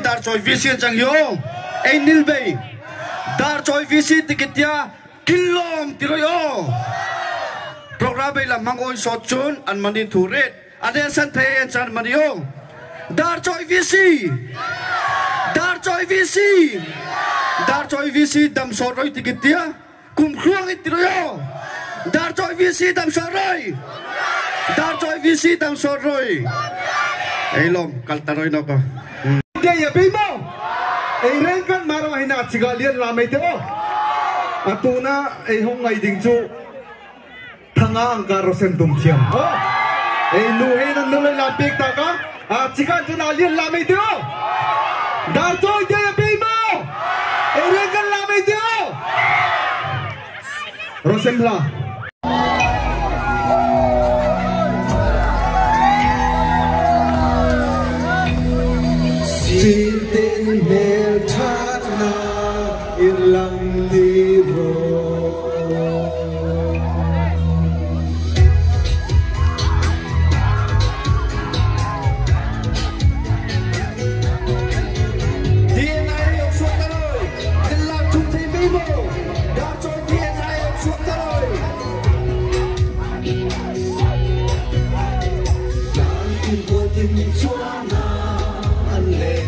Dar choi visi chang yo ei nilbei dar choi visi tikitia kilom tiro yo program bei la mangoi sochun an mani thuret ade san the en chan mani yo dar choi visi dar choi visi dar choi visi dam soroi tikitia kum khruang tiro yo dar choi visi dam soroi dar choi visi dam soroi ei lom kaltaroi no ko ya bimo ei rengkan maro hina chigalian lamai te o atuna ei hongai dingchu thanga angkar rosen tum thiam o ei nu he nan nu la pek ta ka a chikan chun alian lamai te o dar choi te ya bimo ei rengkan lamai te o rosen la Tin mel thana in lam di ro Tin ai ông suốt ta rồi tin làm chung thì bí mô đã cho tin ai ông suốt ta rồi đang tin của tin chúa na anh lên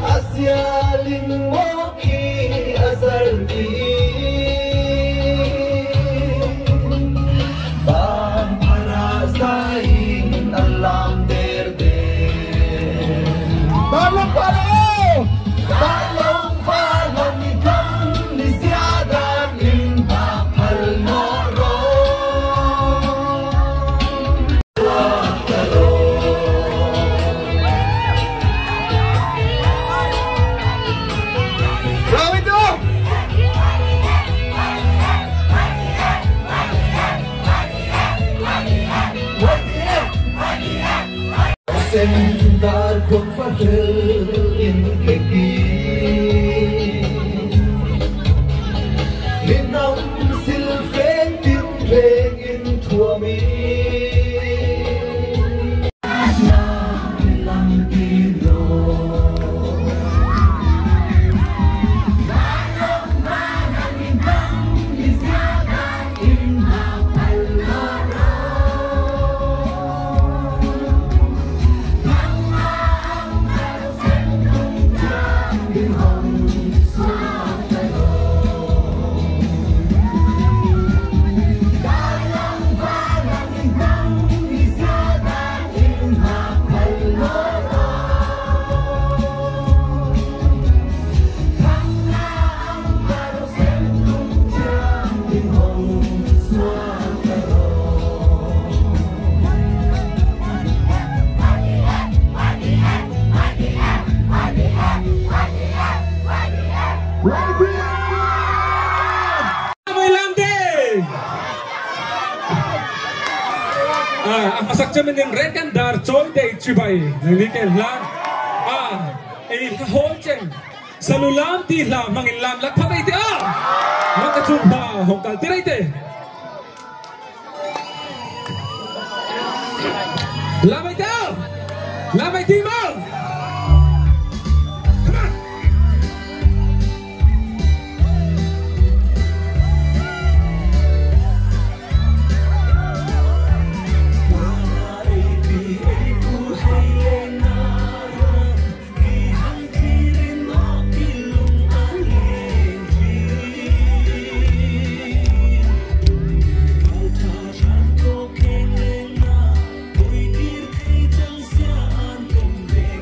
Asia ling mo ki asal di dar khuôn phát in kê kỳ liên nông xin phép tiếng về in thua mi ang pasak jaman ng rekan dar choi day chubay ni ken lan ei hochen salulam ti la mangilam lak phabay ti makachumba hongkal tiray te lamay ti mo Hãy subscribe cho kênh Ghiền Mì Gõ để không bỏ lỡ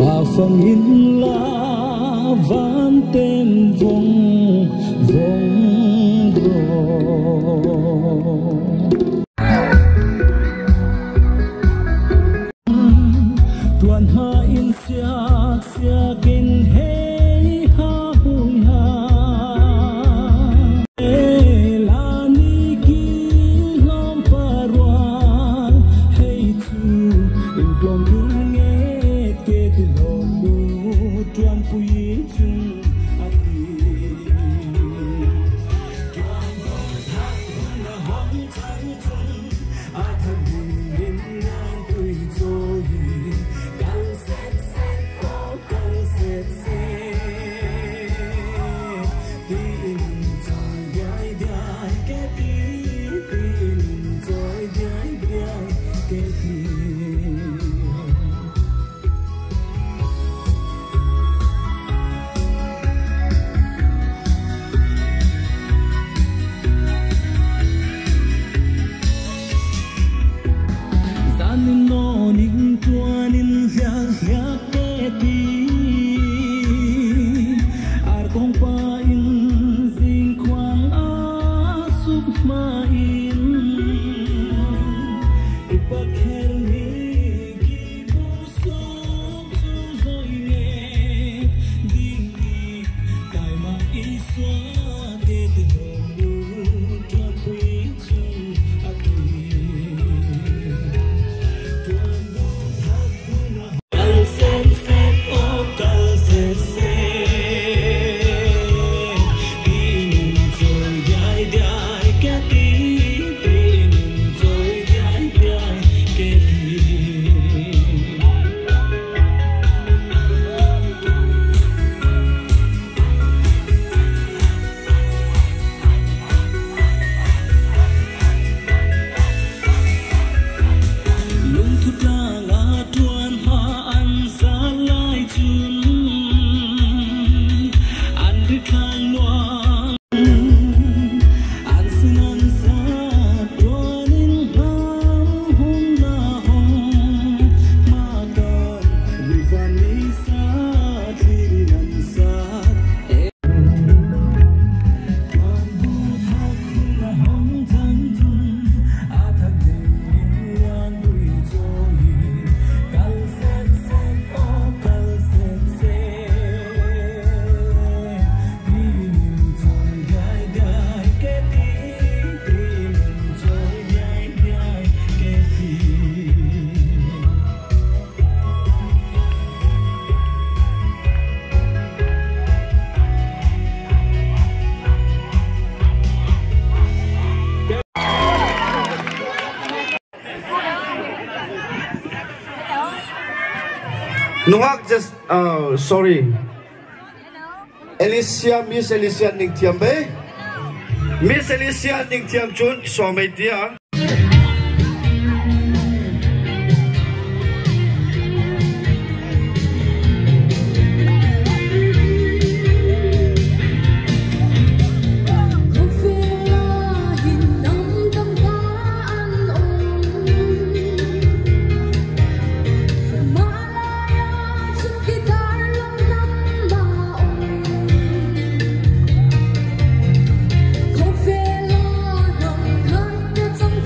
và phần in la van tên vùng vùng tuan ha in sia kin hey ha hui ha la ni ki lom parwa hey tu in plom nge ke ti lo lu tuan pui chung ati tuan bo tha na hong chang chung a than din nang pui zo yi Nuhak just sorry. Alicia, Miss Alicia Ning Tiam be. Miss Alicia Ning Tiam chun so mai dia. Không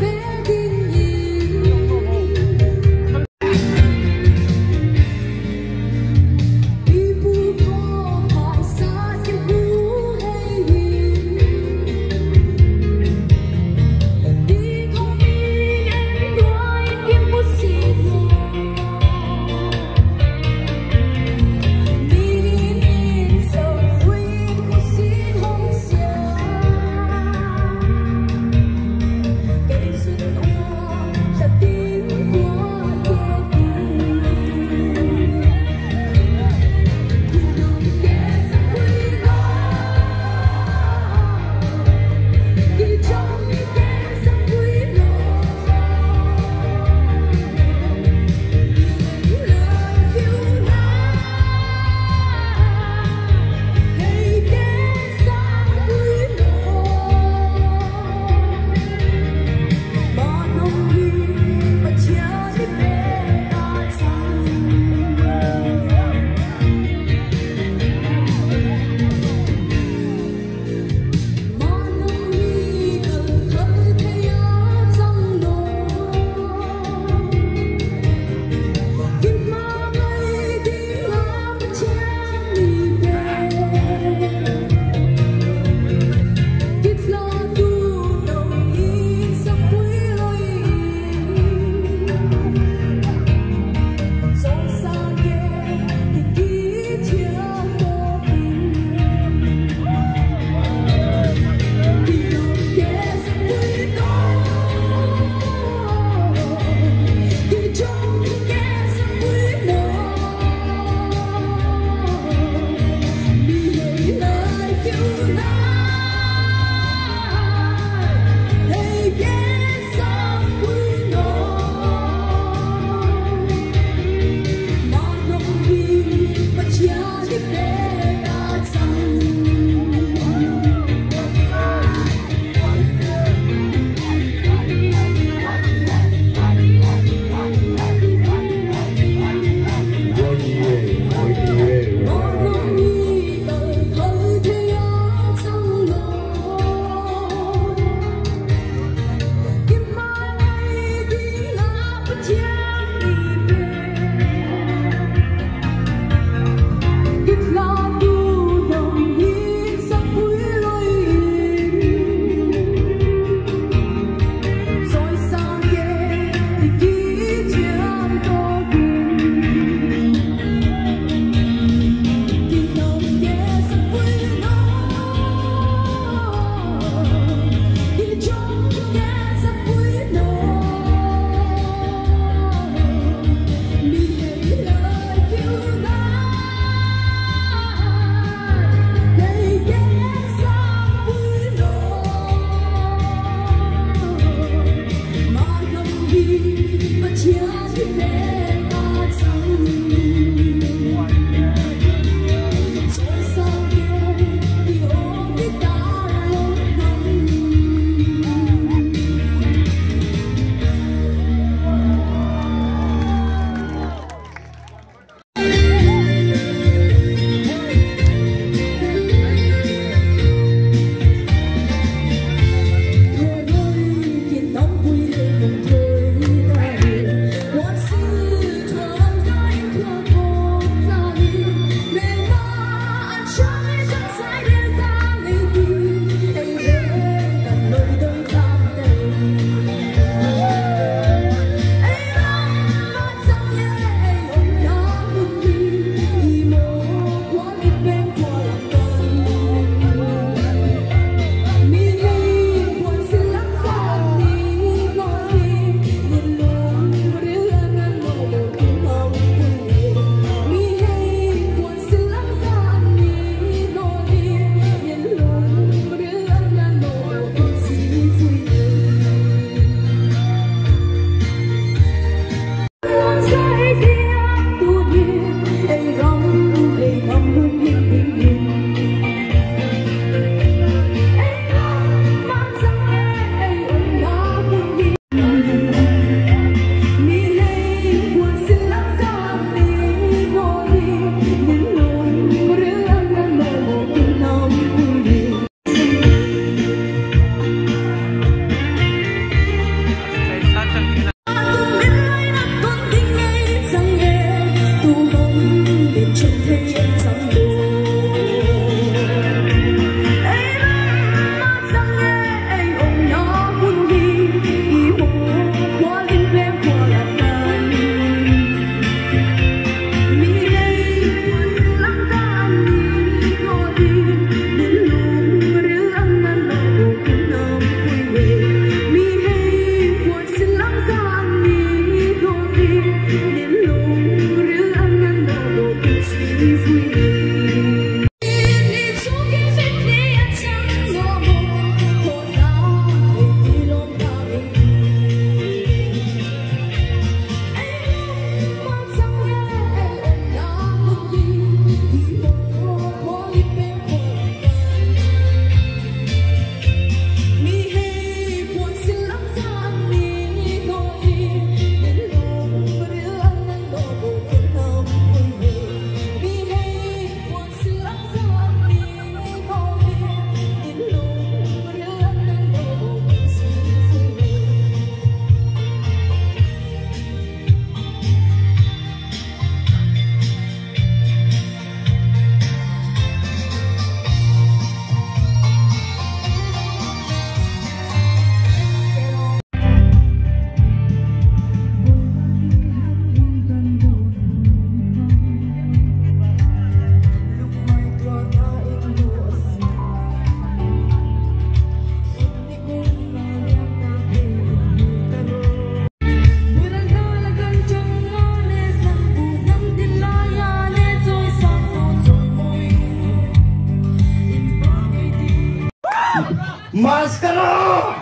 Maskara!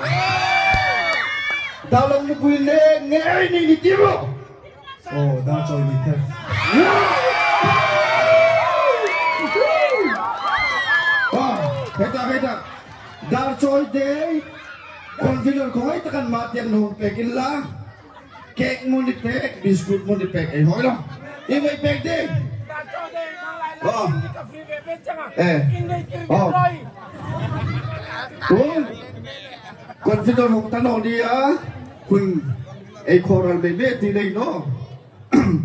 Dalam ni pun ngay ni tiro. Oh, dah coy ni. Heta. Dar coy day. Configure ko ay takan matiang no pekin la. Cake mo ni pek, biscuit mo ni pek. Eh, hoy lang. Iway pek day. Oh. Confident hong tanong dia kun coral bebe tilay no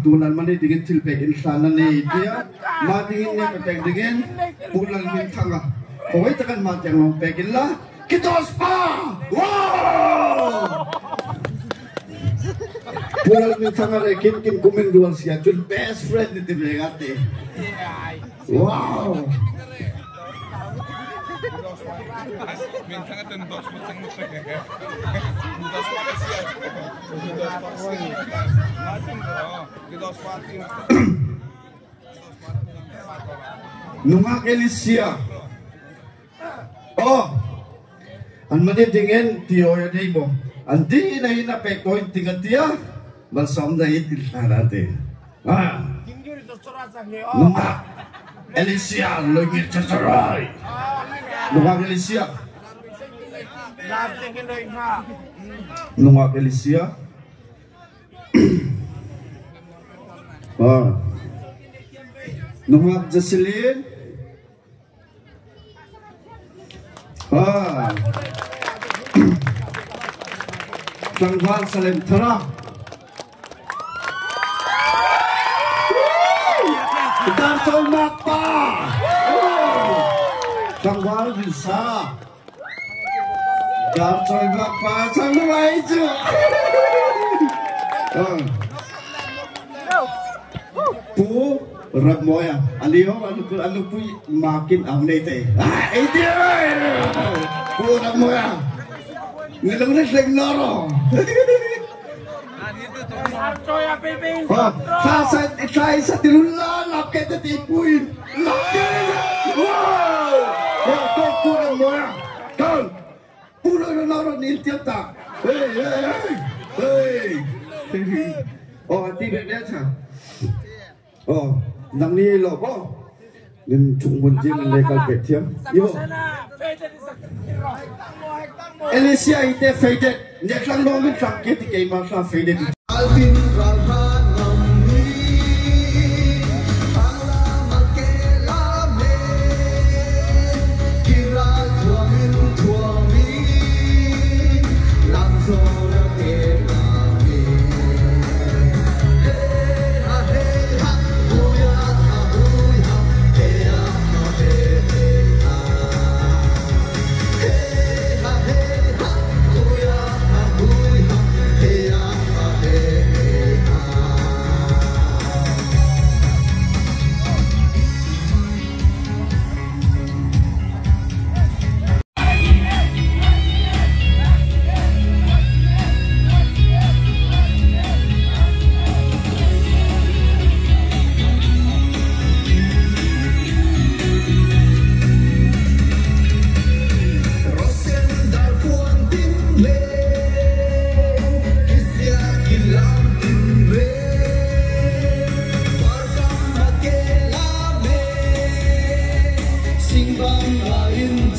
tunan man digin tilpek insana ni dia matingin niya pepek digin pulang min tanga kawai takan matang long pekin la kitos pa wow pulang min tanga rekin kin kumin dual siya jun best friend ni tiblegate wow Nungak Elisia. Oh, an madidingen tiyo ya demo. Andi na hinapek ko yung tingat tiya. Balsam na itil na natin. Nungak Elisia, lungit sa saray. Nungak Elisia. Nungak Elisia. Nungak Jocelyn. Sangval Salim Tara. Darsoy Makpa. Sangval bisa. Darsoy Makpa Sangval itu. Pu rap moya. Aliyo anu pu makin amne te. Itu. Pu rap moya. Ngelong na sing loro. Sa tirula lap kay tatipuin. Lap kay. Wow! Kok kurang moya. Kan. Pulo na loro ni tiata. Hey. Oh, ati dia sa. Oh, nang ni lo po. Nin chung mun jing legal petiam. Ibo. Elisia ite faded. Next lang mo min sakit kay masa faded. Alvin Ralhan Namni Ala Makelame Kira Tuamin Langsung Kelame Hey ha Huya Hey ha Hey ha Huya Hey ha Sing bang lain